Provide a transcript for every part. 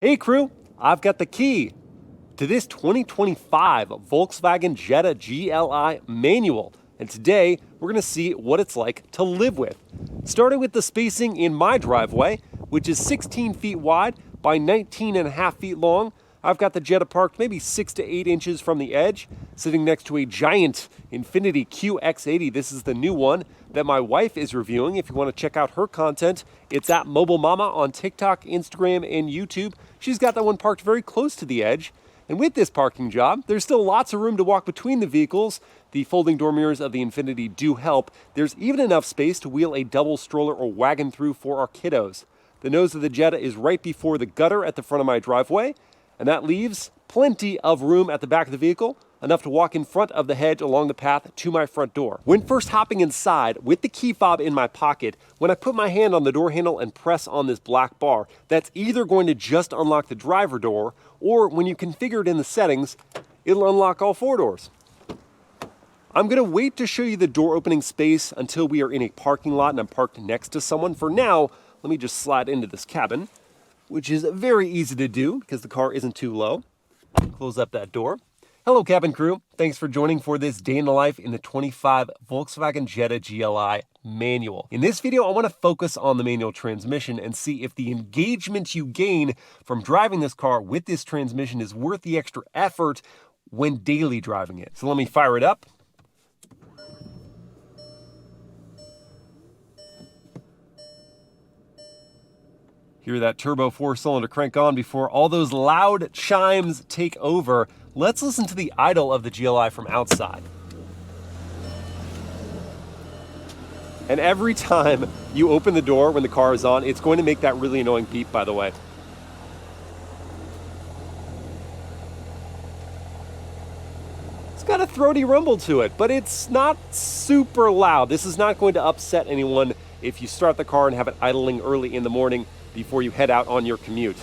Hey crew, I've got the key to this 2025 Volkswagen Jetta GLI Manual. And today we're going to see what it's like to live with. Starting with the spacing in my driveway, which is 16 feet wide by 19.5 feet long. I've got the Jetta parked maybe 6 to 8 inches from the edge, sitting next to a giant Infiniti QX80. This is the new one that my wife is reviewing. If you want to check out her content, it's at Mobile Mama on TikTok, Instagram, and YouTube. She's got that one parked very close to the edge. And with this parking job, there's still lots of room to walk between the vehicles. The folding door mirrors of the Infiniti do help. There's even enough space to wheel a double stroller or wagon through for our kiddos. The nose of the Jetta is right before the gutter at the front of my driveway, and that leaves plenty of room at the back of the vehicle, enough to walk in front of the hedge along the path to my front door. When first hopping inside with the key fob in my pocket, when I put my hand on the door handle and press on this black bar, that's either going to just unlock the driver door, or when you configure it in the settings, it'll unlock all 4 doors. I'm gonna wait to show you the door opening space until we are in a parking lot and I'm parked next to someone. For now, let me just slide into this cabin, which is very easy to do because the car isn't too low. Close up that door. Hello, cabin crew. Thanks for joining for this day in the life in the 25 Volkswagen Jetta GLI Manual. In this video, I want to focus on the manual transmission and see if the engagement you gain from driving this car with this transmission is worth the extra effort when daily driving it. So let me fire it up. Hear that turbo 4-cylinder crank on before all those loud chimes take over. Let's listen to the idle of the GLI from outside. And every time you open the door when the car is on, it's going to make that really annoying beep, by the way. It's got a throaty rumble to it, but it's not super loud. This is not going to upset anyone if you start the car and have it idling early in the morning before you head out on your commute.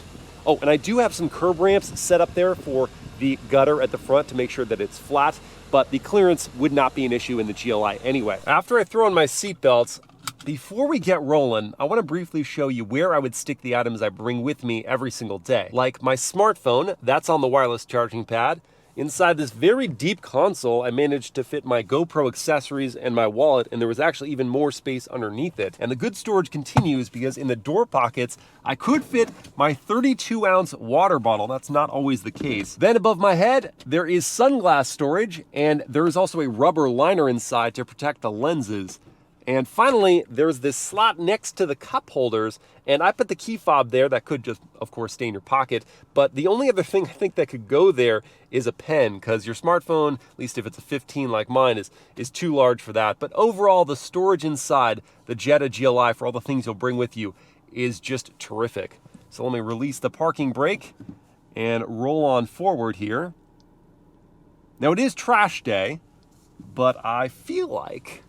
Oh, and I do have some curb ramps set up there for the gutter at the front to make sure that it's flat, but the clearance would not be an issue in the GLI anyway. After I throw on my seat belts, before we get rolling, I want to briefly show you where I would stick the items I bring with me every single day. Like my smartphone, that's on the wireless charging pad. Inside this very deep console, I managed to fit my GoPro accessories and my wallet, and there was actually even more space underneath it. And the good storage continues because in the door pockets, I could fit my 32-ounce water bottle. That's not always the case. Then above my head, there is sunglass storage, and there is also a rubber liner inside to protect the lenses. And finally, there's this slot next to the cup holders, and I put the key fob there. That could just, of course, stay in your pocket. But the only other thing I think that could go there is a pen, because your smartphone, at least if it's a 15 like mine, is too large for that. But overall, the storage inside the Jetta GLI for all the things you'll bring with you is just terrific. So let me release the parking brake and roll on forward here. Now, it is trash day, but I feel like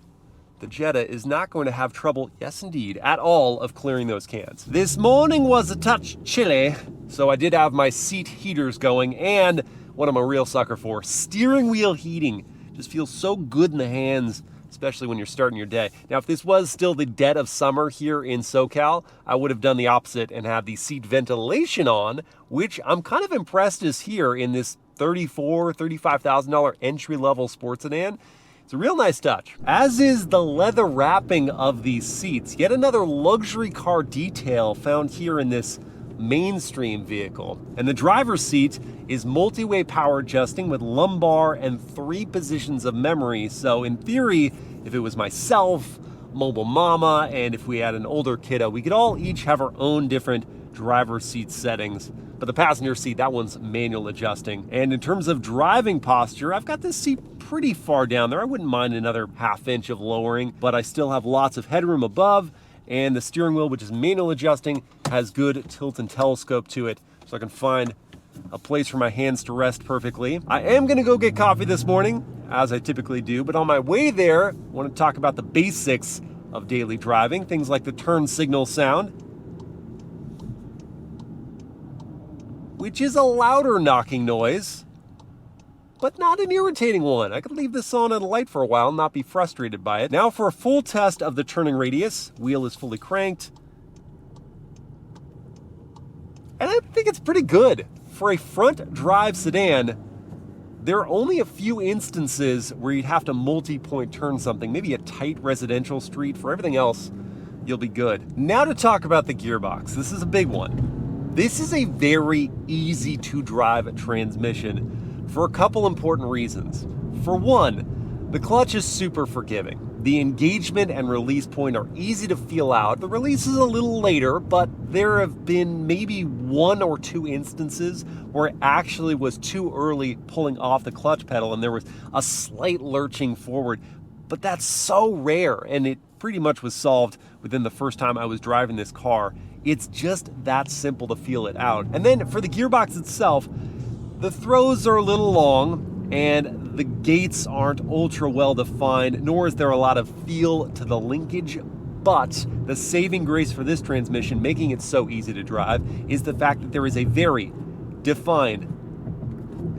the Jetta is not going to have trouble, yes indeed, at all of clearing those cans. This morning was a touch chilly, so I did have my seat heaters going, and what I'm a real sucker for, steering wheel heating. Just feels so good in the hands, especially when you're starting your day. Now, if this was still the dead of summer here in SoCal, I would have done the opposite and had the seat ventilation on, which I'm kind of impressed is here in this $34,000, $35,000 entry-level sports sedan. It's a real nice touch. As is the leather wrapping of these seats. Yet another luxury car detail found here in this mainstream vehicle. And the driver's seat is multi-way power adjusting with lumbar and 3 positions of memory. So in theory, if it was myself, Mobile Mama, and if we had an older kiddo, we could all each have our own different driver's seat settings. But the passenger seat, that one's manual adjusting. And in terms of driving posture, I've got this seat pretty far down there. I wouldn't mind another ½ inch of lowering, but I still have lots of headroom above, and the steering wheel, which is manual adjusting, has good tilt and telescope to it, so I can find a place for my hands to rest perfectly. I am gonna go get coffee this morning, as I typically do, but on my way there, I want to talk about the basics of daily driving, things like the turn signal sound, which is a louder knocking noise, but not an irritating one. I could leave this on at a light for a while and not be frustrated by it. Now for a full test of the turning radius. Wheel is fully cranked. And I think think it's pretty good. For a front drive sedan, there are only a few instances where you'd have to multi-point turn something, maybe a tight residential street. For everything else, you'll be good. Now to talk about the gearbox. This is a big one. This is a very easy to drive transmission for a couple important reasons. For one, the clutch is super forgiving. The engagement and release point are easy to feel out. The release is a little later, but there have been maybe 1 or 2 instances where it actually was too early pulling off the clutch pedal and there was a slight lurching forward. But that's so rare, and it pretty much was solved within the first time I was driving this car. It's just that simple to feel it out. And then for the gearbox itself, the throws are a little long, and the gates aren't ultra well defined, nor is there a lot of feel to the linkage. But the saving grace for this transmission, making it so easy to drive, is the fact that there is a very defined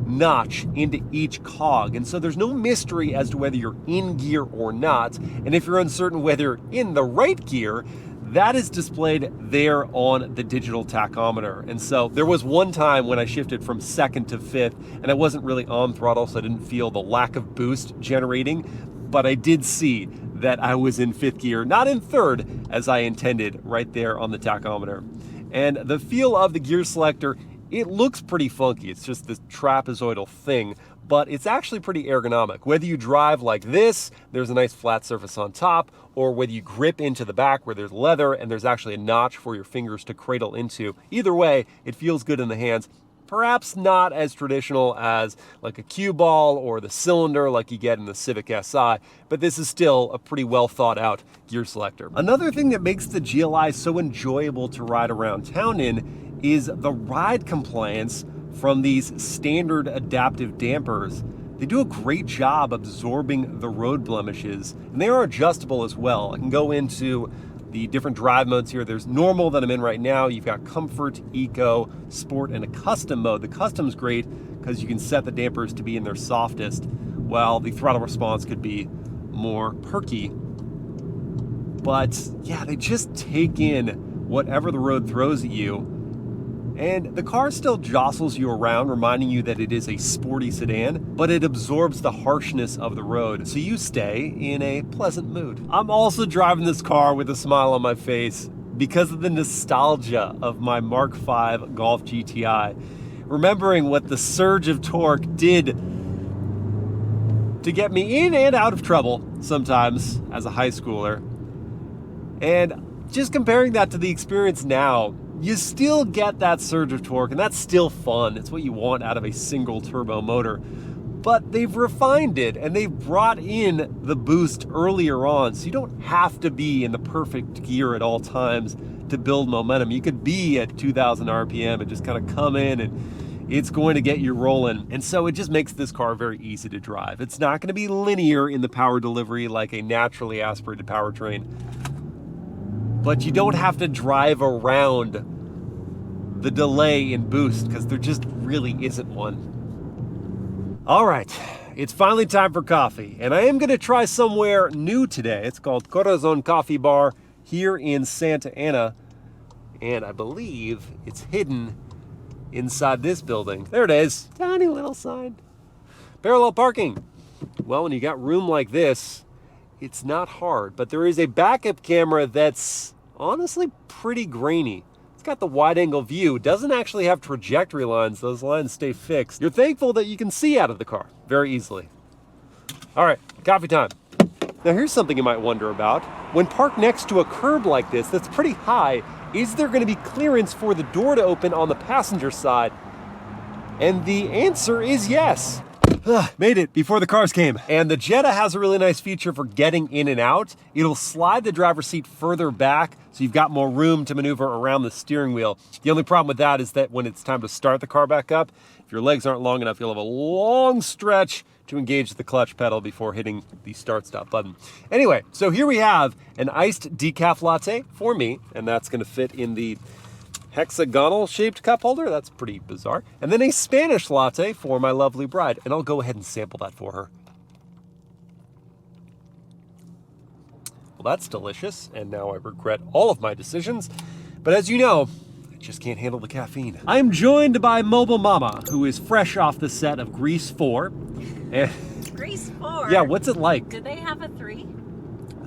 notch into each cog. And so there's no mystery as to whether you're in gear or not. And if you're uncertain whether you're in the right gear, that is displayed there on the digital tachometer. And so there was one time when I shifted from 2nd to 5th, and I wasn't really on throttle, so I didn't feel the lack of boost generating, but I did see that I was in 5th gear, not in 3rd, as I intended, right there on the tachometer. And the feel of the gear selector, it looks pretty funky. It's just this trapezoidal thing, but it's actually pretty ergonomic. Whether you drive like this, there's a nice flat surface on top, or whether you grip into the back where there's leather and there's actually a notch for your fingers to cradle into. Either way, it feels good in the hands. Perhaps not as traditional as like a cue ball or the cylinder like you get in the Civic Si, but this is still a pretty well thought out gear selector. Another thing that makes the GLI so enjoyable to ride around town in is the ride compliance from these standard adaptive dampers. They do a great job absorbing the road blemishes, and they are adjustable as well. I can go into the different drive modes here. There's normal that I'm in right now. You've got comfort, eco, sport, and a custom mode. The custom's great because you can set the dampers to be in their softest, while the throttle response could be more perky. But yeah, they just take in whatever the road throws at you. And the car still jostles you around, reminding you that it is a sporty sedan, but it absorbs the harshness of the road, so you stay in a pleasant mood. I'm also driving this car with a smile on my face because of the nostalgia of my Mark V Golf GTI. Remembering what the surge of torque did to get me in and out of trouble sometimes as a high schooler. And just comparing that to the experience now, you still get that surge of torque, and that's still fun. It's what you want out of a single turbo motor. But they've refined it, and they've brought in the boost earlier on, so you don't have to be in the perfect gear at all times to build momentum. You could be at 2,000 RPM and just kind of come in, and it's going to get you rolling. And so it just makes this car very easy to drive. It's not going to be linear in the power delivery like a naturally aspirated powertrain, but you don't have to drive around the delay in boost because there just really isn't one. All right, it's finally time for coffee, and I am going to try somewhere new today. It's called Corazon Coffee Bar here in Santa Ana, and I believe it's hidden inside this building. There it is, tiny little sign. Parallel parking. Well, when you got room like this, it's not hard, but there is a backup camera that's honestly pretty grainy. It's got the wide-angle view. It doesn't actually have trajectory lines. Those lines stay fixed. You're thankful that you can see out of the car very easily. All right, coffee time. Now here's something you might wonder about. When parked next to a curb like this that's pretty high, is there going to be clearance for the door to open on the passenger side? And the answer is yes. Made it before the cars came. And the Jetta has a really nice feature for getting in and out. It'll slide the driver's seat further back, so you've got more room to maneuver around the steering wheel. The only problem with that is that when it's time to start the car back up, if your legs aren't long enough, you'll have a long stretch to engage the clutch pedal before hitting the start-stop button. Anyway, so here we have an iced decaf latte for me, and that's gonna fit in the hexagonal shaped cup holder. That's pretty bizarre. And then a Spanish latte for my lovely bride. And I'll go ahead and sample that for her. Well, that's delicious. And now I regret all of my decisions. But as you know, Just can't handle the caffeine. I am joined by Mobile Mama, who is fresh off the set of Grease 4. And Grease 4? yeah, what's it like? Did they have a 3?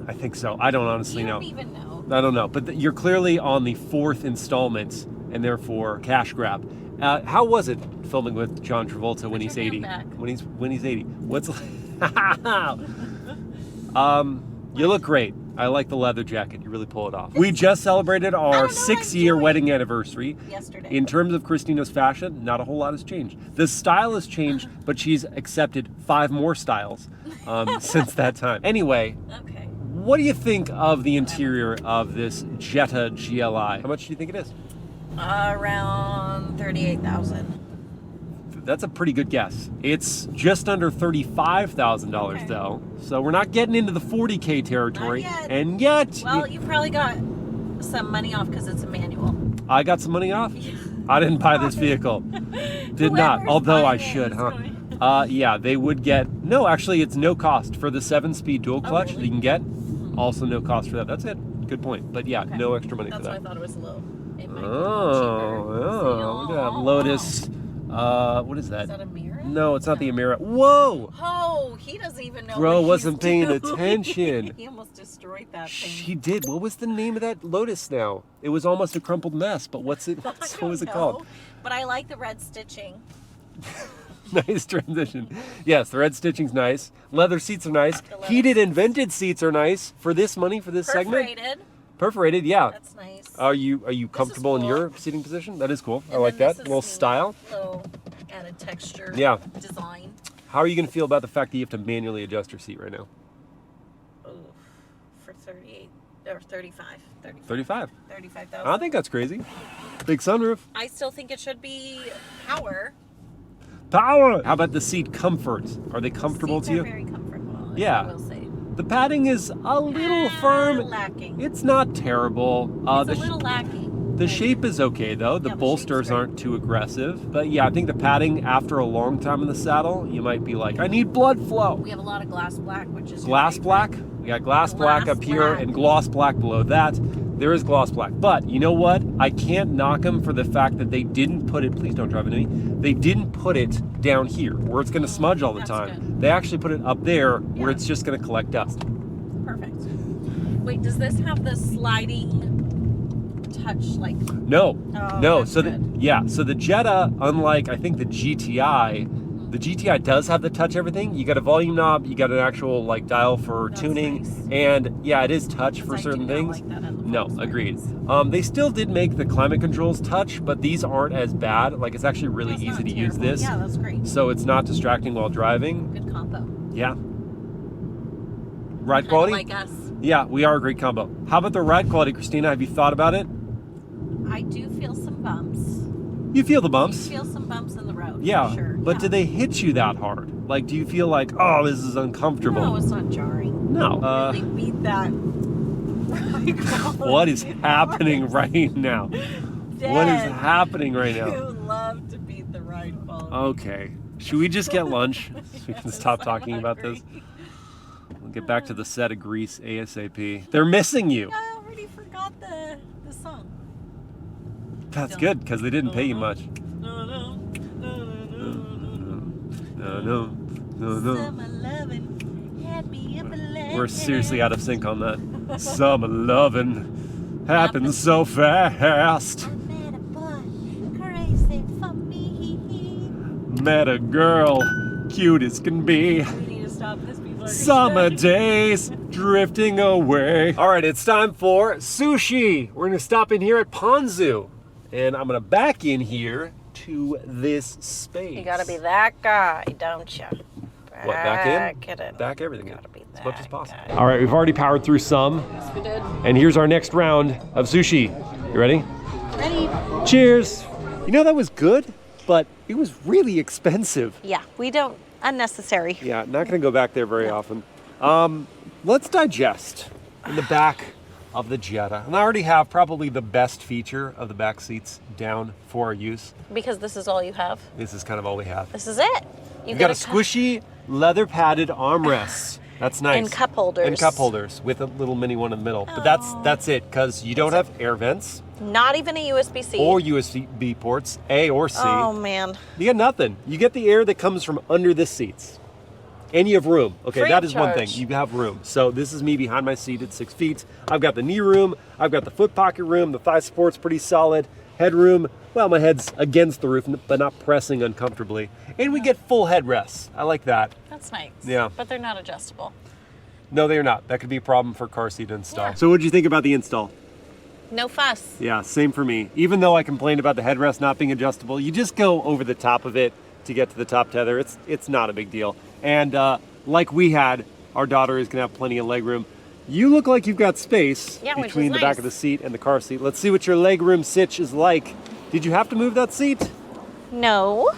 I think so. I don't honestly know. You don't even know. I don't know, but you're clearly on the 4th installment, and therefore cash grab. How was it filming with John Travolta when he's 80? When he's 80? What's you look great. I like the leather jacket. You really pull it off. We just celebrated our 6-year wedding anniversary. Yesterday. In terms of Christina's fashion, not a whole lot has changed. The style has changed, but she's accepted 5 more styles since that time. Anyway, okay. What do you think of the interior of this Jetta GLI? How much do you think it is? Around $38,000. That's a pretty good guess. It's just under $35,000 though, so we're not getting into the 40K territory. Not yet. And yet, well, you probably got some money off because it's a manual. I got some money off. I didn't buy this vehicle. Did not. Although I should, huh? Yeah, they would get. No, actually, it's no cost for the 7-speed dual clutch that you can get. Also, no cost for that. That's it. Good point. But yeah, no extra money for that. That's why I thought it was low. It might Look at that Lotus. What is that? Is that a mirror? No, it's not the Amira. Whoa! Oh, he doesn't even know. Bro what wasn't he's paying doing. attention. He almost destroyed that thing. She did. What was the name of that Lotus now? It was almost a crumpled mess, but what was it called? But I like the red stitching. Nice transition. Yes, the red stitching's nice. Leather seats are nice. Heated and vented seats are nice for this money, for this segment. Perforated, yeah. That's nice. Are you comfortable in your seating position? That is cool. I like that. A little style. Little added texture. Yeah. Design. How are you going to feel about the fact that you have to manually adjust your seat right now? Oh, for 38 or 35. 35. 35,000. I think that's crazy. Big sunroof. I still think it should be power. Power. How about the seat comfort? Are they comfortable to you? Very comfortable. Yeah. I will say. The padding is a little firm. Lacking. It's not terrible. It's a little lacking. The shape is okay though. The bolsters aren't too aggressive. But yeah, I think the padding after a long time in the saddle, you might be like, I need blood flow. We have a lot of glass black, which is glass black. We got glass black up here and gloss black below that. There is gloss black. But you know what? I can't knock them for the fact that they didn't put it, please don't drive into me, they didn't put it down here where it's going to smudge all the time. Good. They actually put it up there where it's just going to collect dust. Perfect. Wait, does this have the sliding touch like? No. Oh, no. So the Jetta, unlike I think the GTI does have the touch everything. You got a volume knob, you got an actual like dial for tuning, nice. And yeah, it is touch for certain things. Like that no, agreed. They still did make the climate controls touch, but these aren't as bad. Like it's actually really easy to use this. Yeah, that's great. So it's not distracting while driving. Good combo. Yeah. Ride quality? Like us. Yeah, we are a great combo. How about the ride quality, Christina? Have you thought about it? I do feel some bumps. You feel the bumps? You feel some bumps in the road. Yeah, for sure. But do they hit you that hard? Like, do you feel like, oh, this is uncomfortable? No, it's not jarring. No. Really beat that. What is happening right now? What is happening right now? You love to beat the ride quality. Okay. Should we just get lunch so we can stop talking about this? We'll get back to the set of Grease ASAP. They're missing you. I already forgot the song. That's good, because they didn't pay you much. No. No. Summer lovin' had me up a We're seriously out of sync on that. Summer loving happens so fast. I met a boy crazy for me. Met a girl, cute as can be. We need to stop this before Summer days drifting away. All right, it's time for sushi. We're gonna stop in here at Ponzu. And I'm gonna back in here to this space. You gotta be that guy, don't you? What, back in? It in. Back everything in. Gotta be As much as that possible. guy. All right, we've already powered through some. Yes, we did. And here's our next round of sushi. You ready? Ready? Cheers. You know, that was good, but it was really expensive. Yeah, we don't, unnecessary. Yeah, not gonna go back there very often. Let's digest in the back of the Jetta. And I already have probably the best feature of the back seats down for our use. Because this is all you have. This is kind of all we have. This is it. You've got a squishy leather padded armrests. That's nice. And cup holders. And cup holders with a little mini one in the middle. But that's it, because you don't have air vents. Not even a USB-C. Or USB ports, A or C. Oh, man. You get nothing. You get the air that comes from under the seats. And you have room. Okay, Free that of is one thing. charge. You have room. So this is me behind my seat at 6 feet. I've got the knee room. I've got the foot pocket room. The thigh support's pretty solid. Headroom. Well, my head's against the roof, but not pressing uncomfortably. And we get full headrests. I like that. That's nice. Yeah. But they're not adjustable. No, they are not. That could be a problem for car seat install. Yeah. So what did you think about the install? No fuss. Yeah, same for me. Even though I complained about the headrest not being adjustable, you just go over the top of it to get to the top tether. It's not a big deal. And like we had, our daughter is gonna have plenty of leg room. You look like you've got space between the back of the seat and the car seat. Let's see what your leg room sitch is like. Did you have to move that seat? No.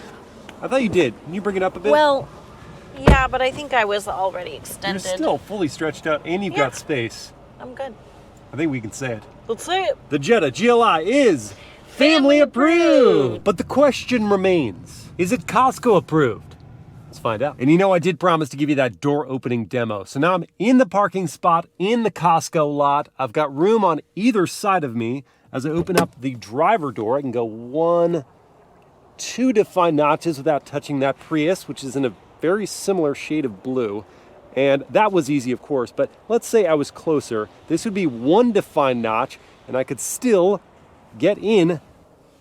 I thought you did. Can you bring it up a bit? Well, yeah, but I think I was already extended. You're still fully stretched out and you've got space. I'm good. I think we can say it. Let's say it. The Jetta GLI is family approved. But the question remains, is it Costco approved? Let's find out. And you know, I did promise to give you that door opening demo. So now I'm in the parking spot in the Costco lot. I've got room on either side of me. As I open up the driver door, I can go 1, 2 defined notches without touching that Prius, which is in a very similar shade of blue. And that was easy, of course, but let's say I was closer. This would be 1 defined notch, and I could still get in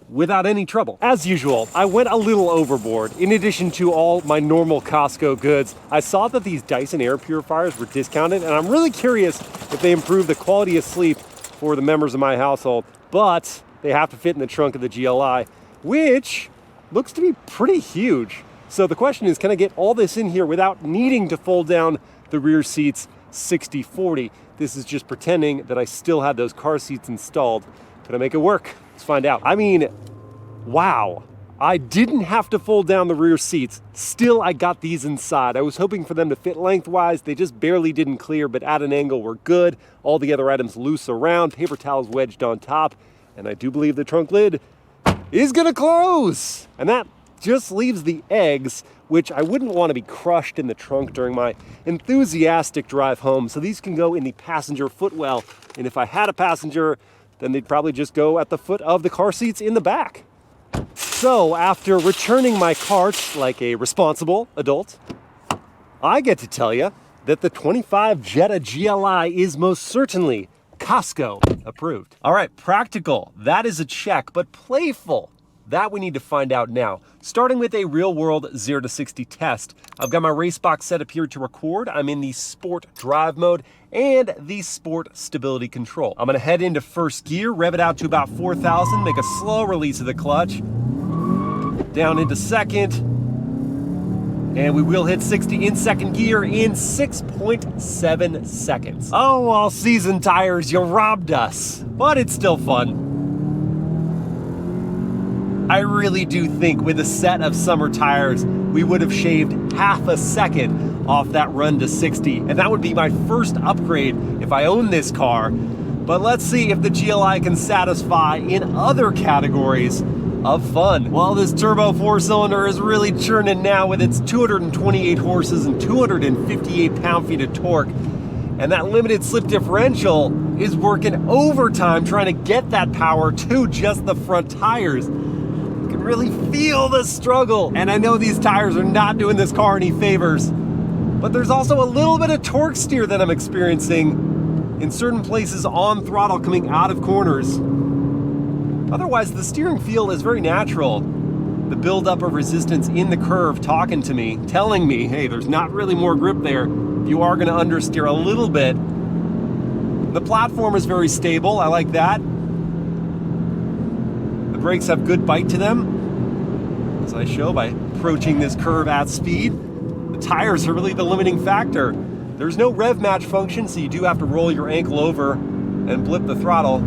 without any trouble. As usual, I went a little overboard. In addition to all my normal Costco goods, I saw that these Dyson air purifiers were discounted, and I'm really curious if they improve the quality of sleep for the members of my household, but they have to fit in the trunk of the GLI, which looks to be pretty huge. So the question is, can I get all this in here without needing to fold down the rear seats 60-40? This is just pretending that I still had those car seats installed. Can I make it work? Let's find out. I mean, wow. I didn't have to fold down the rear seats. Still, I got these inside. I was hoping for them to fit lengthwise. They just barely didn't clear, but at an angle were good. All the other items loose around, paper towels wedged on top, and I do believe the trunk lid is gonna close. And that just leaves the eggs, which I wouldn't want to be crushed in the trunk during my enthusiastic drive home. So these can go in the passenger footwell. And if I had a passenger, then they'd probably just go at the foot of the car seats in the back. So after returning my cart like a responsible adult, I get to tell you that the 25 Jetta GLI is most certainly Costco approved. All right, practical, that is a check, but playful, that we need to find out now. Starting with a real-world 0 to 60 test. I've got my race box set up here to record. I'm in the sport drive mode and the sport stability control. I'm gonna head into first gear, rev it out to about 4,000, make a slow release of the clutch, down into second, and we will hit 60 in second gear in 6.7 seconds. Oh, all season tires, you robbed us, but it's still fun. I really do think with a set of summer tires, we would have shaved half a second off that run to 60. And that would be my first upgrade if I own this car. But let's see if the GLI can satisfy in other categories of fun. Well, this turbo 4-cylinder is really churning now with its 228 horses and 258 pound-feet of torque. And that limited slip differential is working overtime trying to get that power to just the front tires. Really feel the struggle. And I know these tires are not doing this car any favors, but there's also a little bit of torque steer that I'm experiencing in certain places on throttle coming out of corners. Otherwise, the steering feel is very natural. The buildup of resistance in the curve talking to me, telling me, hey, there's not really more grip there. You are gonna understeer a little bit. The platform is very stable, I like that. The brakes have good bite to them, as I show by approaching this curve at speed. The tires are really the limiting factor. There's no rev match function, so you do have to roll your ankle over and blip the throttle.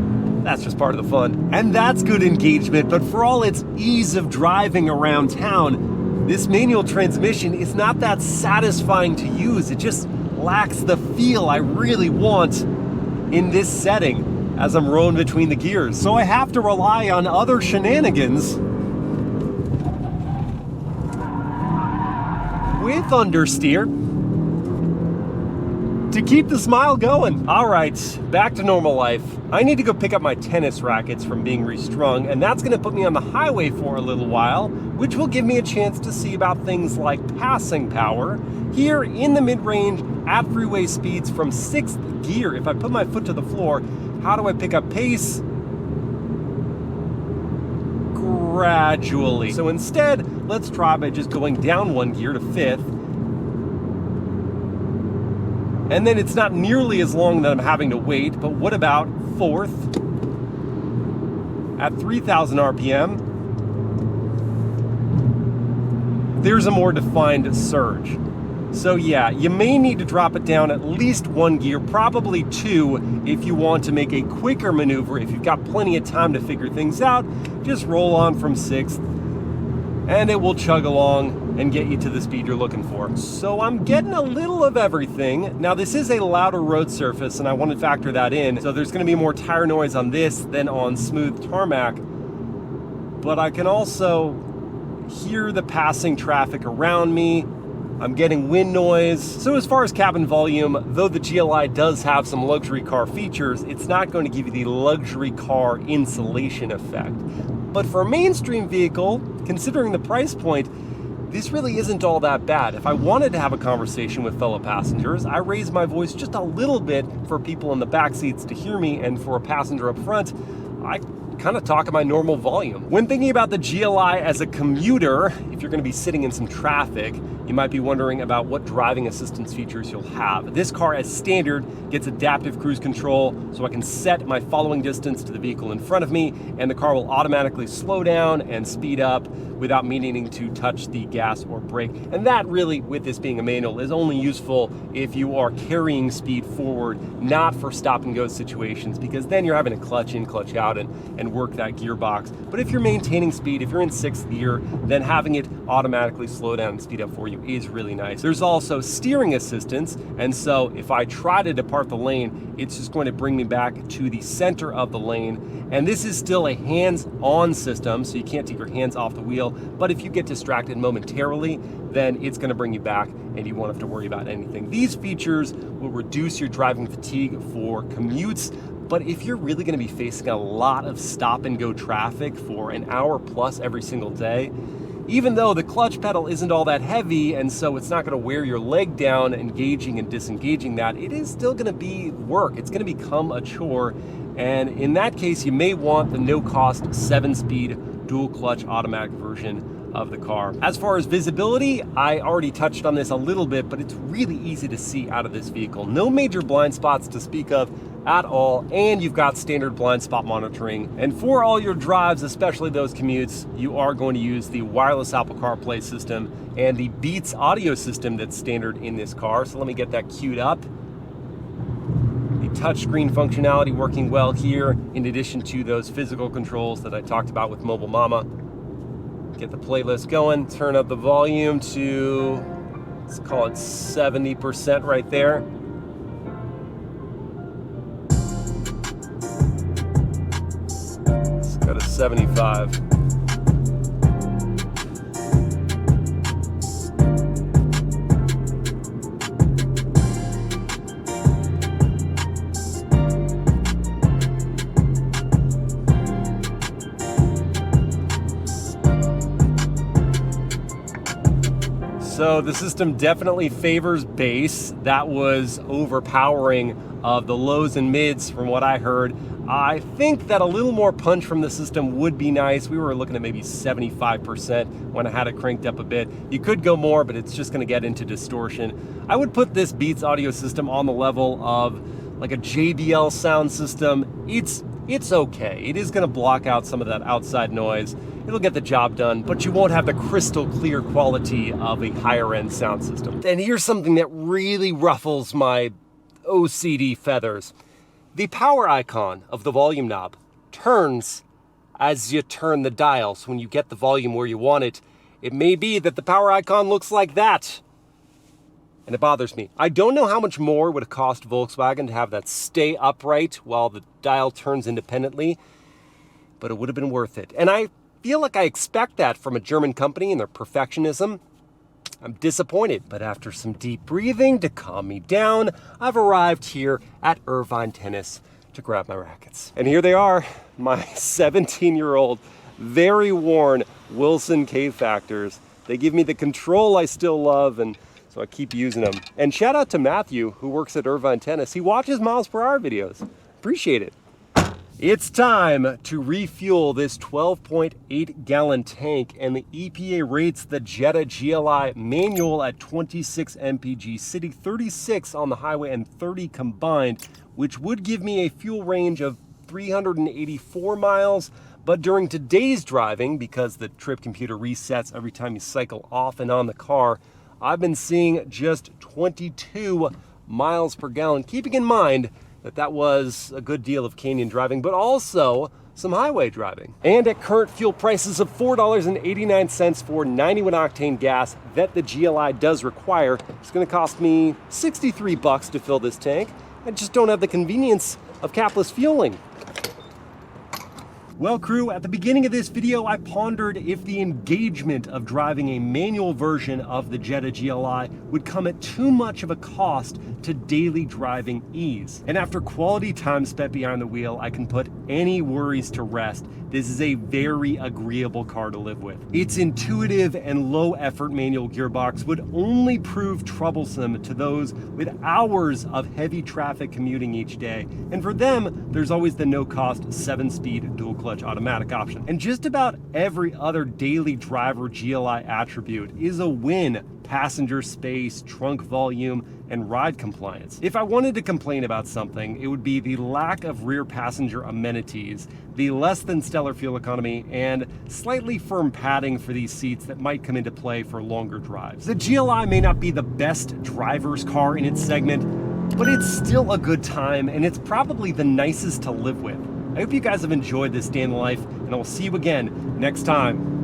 That's just part of the fun. And that's good engagement, but for all its ease of driving around town, this manual transmission is not that satisfying to use. It just lacks the feel I really want in this setting as I'm rolling between the gears. So I have to rely on other shenanigans with understeer. to keep the smile going. All right, back to normal life. I need to go pick up my tennis rackets from being restrung, and that's gonna put me on the highway for a little while, which will give me a chance to see about things like passing power here in the mid-range at freeway speeds from 6th gear. If I put my foot to the floor, how do I pick up pace? Gradually. So instead, let's try by just going down 1 gear to 5th. And then it's not nearly as long that I'm having to wait, but what about 4th at 3,000 RPM? There's a more defined surge. So yeah, you may need to drop it down at least 1 gear, probably 2 if you want to make a quicker maneuver. If you've got plenty of time to figure things out, just roll on from 6th and it will chug along and get you to the speed you're looking for. So I'm getting a little of everything. Now this is a louder road surface and I want to factor that in. So there's going to be more tire noise on this than on smooth tarmac. But I can also hear the passing traffic around me. I'm getting wind noise. So as far as cabin volume, though the GLI does have some luxury car features, it's not going to give you the luxury car insulation effect. But for a mainstream vehicle, considering the price point, this really isn't all that bad. If I wanted to have a conversation with fellow passengers, I raise my voice just a little bit for people in the back seats to hear me, and for a passenger up front, I kind of talk at my normal volume. When thinking about the GLI as a commuter, if you're going to be sitting in some traffic, you might be wondering about what driving assistance features you'll have. This car, as standard, gets adaptive cruise control, so I can set my following distance to the vehicle in front of me, and the car will automatically slow down and speed up without me needing to touch the gas or brake. And that really, with this being a manual, is only useful if you are carrying speed forward, not for stop and go situations, because then you're having to clutch in, clutch out, and work that gearbox. But if you're maintaining speed, if you're in 6th gear, then having it automatically slow down and speed up for you is really nice. There's also steering assistance, and so if I try to depart the lane, it's just going to bring me back to the center of the lane. And this is still a hands-on system, so you can't take your hands off the wheel, but if you get distracted momentarily, then it's going to bring you back and you won't have to worry about anything. These features will reduce your driving fatigue for commutes, but if you're really going to be facing a lot of stop and go traffic for an hour plus every single day, even though the clutch pedal isn't all that heavy and so it's not going to wear your leg down engaging and disengaging that, it is still going to be work. It's going to become a chore, and in that case you may want the no-cost 7-speed dual clutch automatic version of the car. As far as visibility, I already touched on this a little bit, but it's really easy to see out of this vehicle. No major blind spots to speak of at all, and you've got standard blind spot monitoring. And for all your drives, especially those commutes, you are going to use the wireless Apple CarPlay system and the Beats audio system that's standard in this car. So let me get that queued up. The touchscreen functionality working well here, in addition to those physical controls that I talked about with Mobile Mama. Get the playlist going, turn up the volume to, let's call it 70% right there. Let's go to 75. So the system definitely favors bass. That was overpowering of the lows and mids from what I heard. I think that a little more punch from the system would be nice. We were looking at maybe 75% when I had it cranked up a bit. You could go more, but it's just gonna get into distortion. I would put this Beats audio system on the level of like a JBL sound system. It's okay. It is gonna block out some of that outside noise. It'll get the job done, but you won't have the crystal clear quality of a higher end sound system. And here's something that really ruffles my OCD feathers. The power icon of the volume knob turns as you turn the dial. So when you get the volume where you want it, it may be that the power icon looks like that. And it bothers me. I don't know how much more it would have cost Volkswagen to have that stay upright while the dial turns independently, but it would have been worth it. And I feel like I expect that from a German company and their perfectionism. I'm disappointed, but after some deep breathing to calm me down, I've arrived here at Irvine Tennis to grab my rackets. And here they are, my 17-year-old, very worn Wilson K-Factors. They give me the control I still love, and so I keep using them. And shout out to Matthew, who works at Irvine Tennis. He watches MilesPerHr videos. Appreciate it. It's time to refuel this 12.8 gallon tank, and the EPA rates the Jetta GLI Manual at 26 mpg, sitting 36 on the highway and 30 combined, which would give me a fuel range of 384 miles. But during today's driving, because the trip computer resets every time you cycle off and on the car, I've been seeing just 22 miles per gallon, keeping in mind that was a good deal of canyon driving, but also some highway driving. And at current fuel prices of $4.89 for 91 octane gas that the GLI does require, it's gonna cost me 63 bucks to fill this tank. I just don't have the convenience of capless fueling. Well, crew, at the beginning of this video, I pondered if the engagement of driving a manual version of the Jetta GLI would come at too much of a cost to daily driving ease. And after quality time spent behind the wheel, I can put any worries to rest. This is a very agreeable car to live with. Its intuitive and low effort manual gearbox would only prove troublesome to those with hours of heavy traffic commuting each day. And for them, there's always the no-cost 7-speed dual clutch automatic option. And just about every other daily driver GLI attribute is a win: passenger space, trunk volume, and ride compliance. If I wanted to complain about something, it would be the lack of rear passenger amenities, the less than stellar fuel economy, and slightly firm padding for these seats that might come into play for longer drives. The GLI may not be the best driver's car in its segment, but it's still a good time, and it's probably the nicest to live with. I hope you guys have enjoyed this day in the life, and I'll see you again next time.